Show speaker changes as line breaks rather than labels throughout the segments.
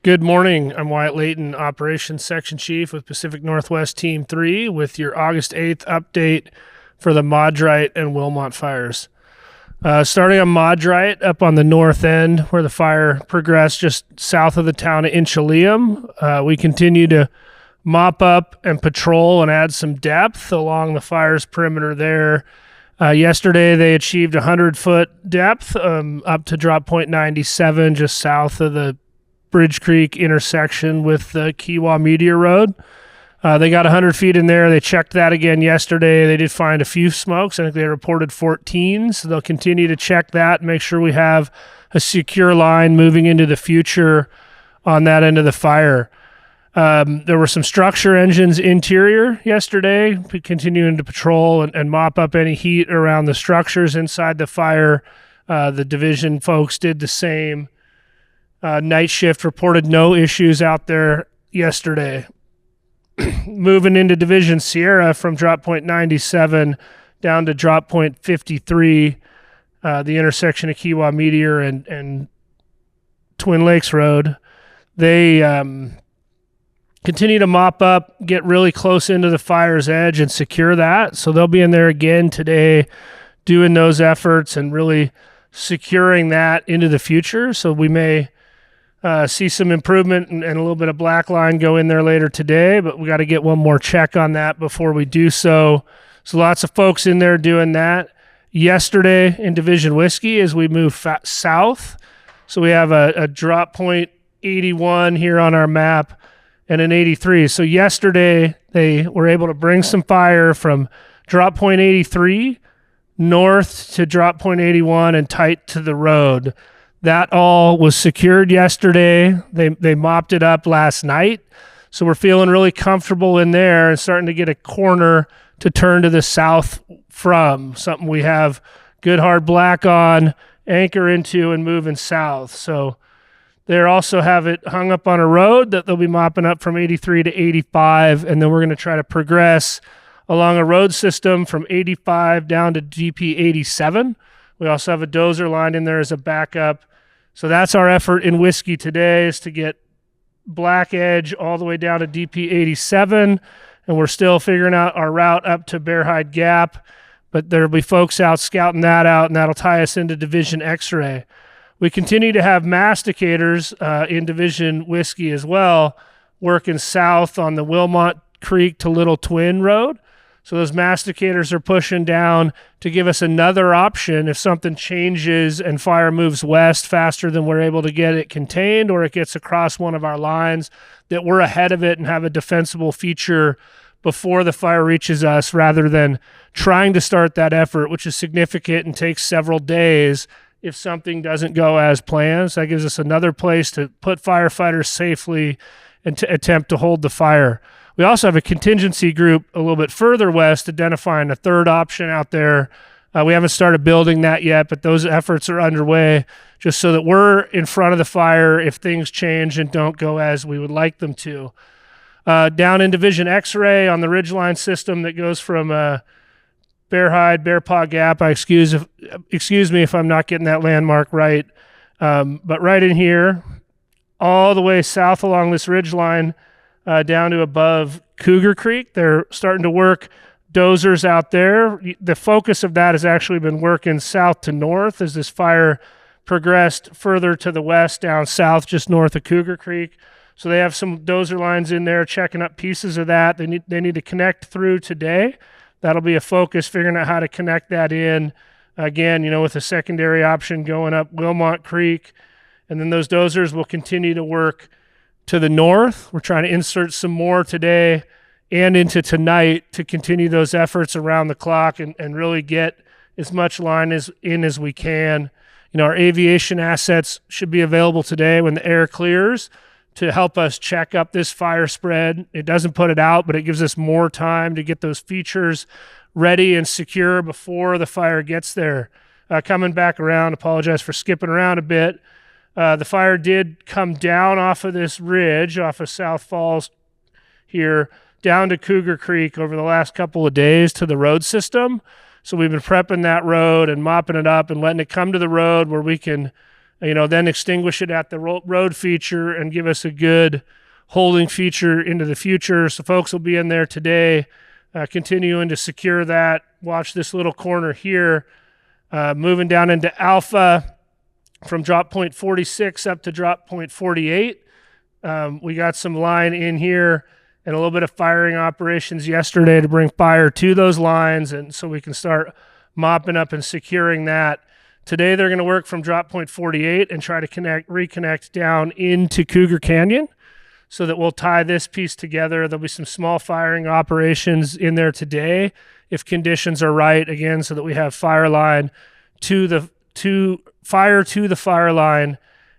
Good morning. I'm Wyatt Layton, Operations Section Chief with Pacific Northwest Team 3 with your August 8th update for the Modrite and Wilmot fires. Starting on Modrite, up on the north end where the fire progressed just south of the town of Inchelium, we continue to mop up and patrol and add some depth along the fire's perimeter there. Yesterday, they achieved 100-foot depth up to drop point 97 just south of the Bridge Creek intersection with the Kewah Meteor Road. They got 100 feet in there. They checked that again yesterday. They did find a few smokes. I think they reported 14, so they'll continue to check that and make sure we have a secure line moving into the future on that end of the fire. There were some structure engines interior yesterday, continuing to patrol and mop up any heat around the structures inside the fire. The division folks did the same. Night shift reported no issues out there yesterday. Moving into Division Sierra from drop point 97 down to drop point 53, the intersection of Kewah Meteor and Twin Lakes Road. They continue to mop up, get really close into the fire's edge and secure that. So they'll be in there again today doing those efforts and really securing that into the future. So we may see some improvement and a little bit of black line go in there later today, but we got to get one more check on that before we do so. So lots of folks in there doing that. Yesterday in Division Whiskey as we move south, so we have a drop point 81 here on our map and an 83. So yesterday they were able to bring some fire from drop point 83 north to drop point 81 and tight to the road. That all was secured yesterday. They mopped it up last night. So we're feeling really comfortable in there and starting to get a corner to turn to the south from, something we have good hard black on, anchor into, and moving south. So they also have it hung up on a road that they'll be mopping up from 83 to 85, and then we're going to try to progress along a road system from 85 down to DP 87. We also have a dozer line in there as a backup. So that's our effort in Whiskey today, is to get Black Edge all the way down to DP 87, and we're still figuring out our route up to Bearhide Gap, but there'll be folks out scouting that out, and that'll tie us into Division X-Ray. We continue to have masticators in Division Whiskey as well, working south on the Wilmot Creek to Little Twin Road. So those masticators are pushing down to give us another option if something changes and fire moves west faster than we're able to get it contained, or it gets across one of our lines, that we're ahead of it and have a defensible feature before the fire reaches us, rather than trying to start that effort, which is significant and takes several days if something doesn't go as planned. So that gives us another place to put firefighters safely and to attempt to hold the fire. We also have a contingency group a little bit further west identifying a third option out there. We haven't started building that yet, but those efforts are underway just so that we're in front of the fire if things change and don't go as we would like them to. Down in Division X-Ray on the Ridgeline system that goes from Bear Paw Gap, excuse me if I'm not getting that landmark right, but right in here, all the way south along this ridgeline, down to above Cougar Creek. They're starting to work dozers out there. The focus of that has actually been working south to north as this fire progressed further to the west, down south, just north of Cougar Creek. So they have some dozer lines in there checking up pieces of that. They need to connect through today. That'll be a focus, figuring out how to connect that in. Again, with a secondary option going up Wilmot Creek. And then those dozers will continue to work to the north. We're trying to insert some more today and into tonight to continue those efforts around the clock and really get as much line as we can. Our aviation assets should be available today when the air clears to help us check up this fire spread. It doesn't put it out, but it gives us more time to get those features ready and secure before the fire gets there. Coming back around, apologize for skipping around a bit. The fire did come down off of this ridge, off of South Falls here, down to Cougar Creek over the last couple of days to the road system. So we've been prepping that road and mopping it up and letting it come to the road where we can then extinguish it at the road feature and give us a good holding feature into the future. So folks will be in there today, continuing to secure that. Watch this little corner here, moving down into alpha from drop point 46 up to drop point 48. We got some line in here and a little bit of firing operations yesterday to bring fire to those lines, and so we can start mopping up and securing that. Today they're going to work from drop point 48 and try to reconnect down into Cougar Canyon so that we'll tie this piece together. There'll be some small firing operations in there today if conditions are right, again, so that we have fire line to the fire line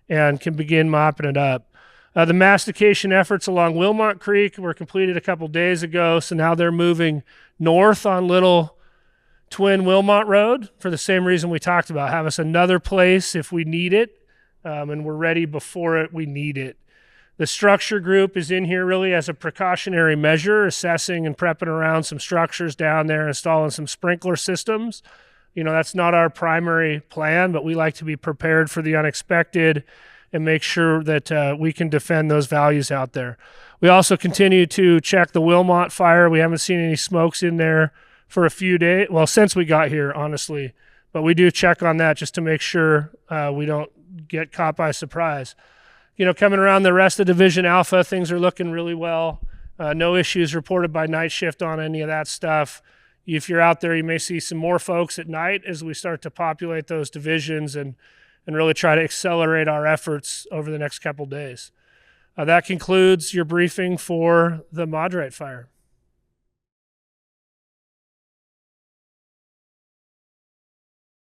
and can begin mopping it up. The mastication efforts along Wilmot Creek were completed a couple days ago, so now they're moving north on Little Twin Wilmot Road for the same reason we talked about. Have us another place if we need it, and we're ready before we need it. The structure group is in here really as a precautionary measure, assessing and prepping around some structures down there, installing some sprinkler systems. That's not our primary plan, but we like to be prepared for the unexpected and make sure that we can defend those values out there. We also continue to check the Wilmot fire. We haven't seen any smokes in there for a few days, well, since we got here, honestly, but we do check on that just to make sure we don't get caught by surprise. Coming around the rest of Division Alpha, things are looking really well. No issues reported by night shift on any of that stuff. If you're out there, you may see some more folks at night as we start to populate those divisions and really try to accelerate our efforts over the next couple days. That concludes your briefing for the Modrite fire.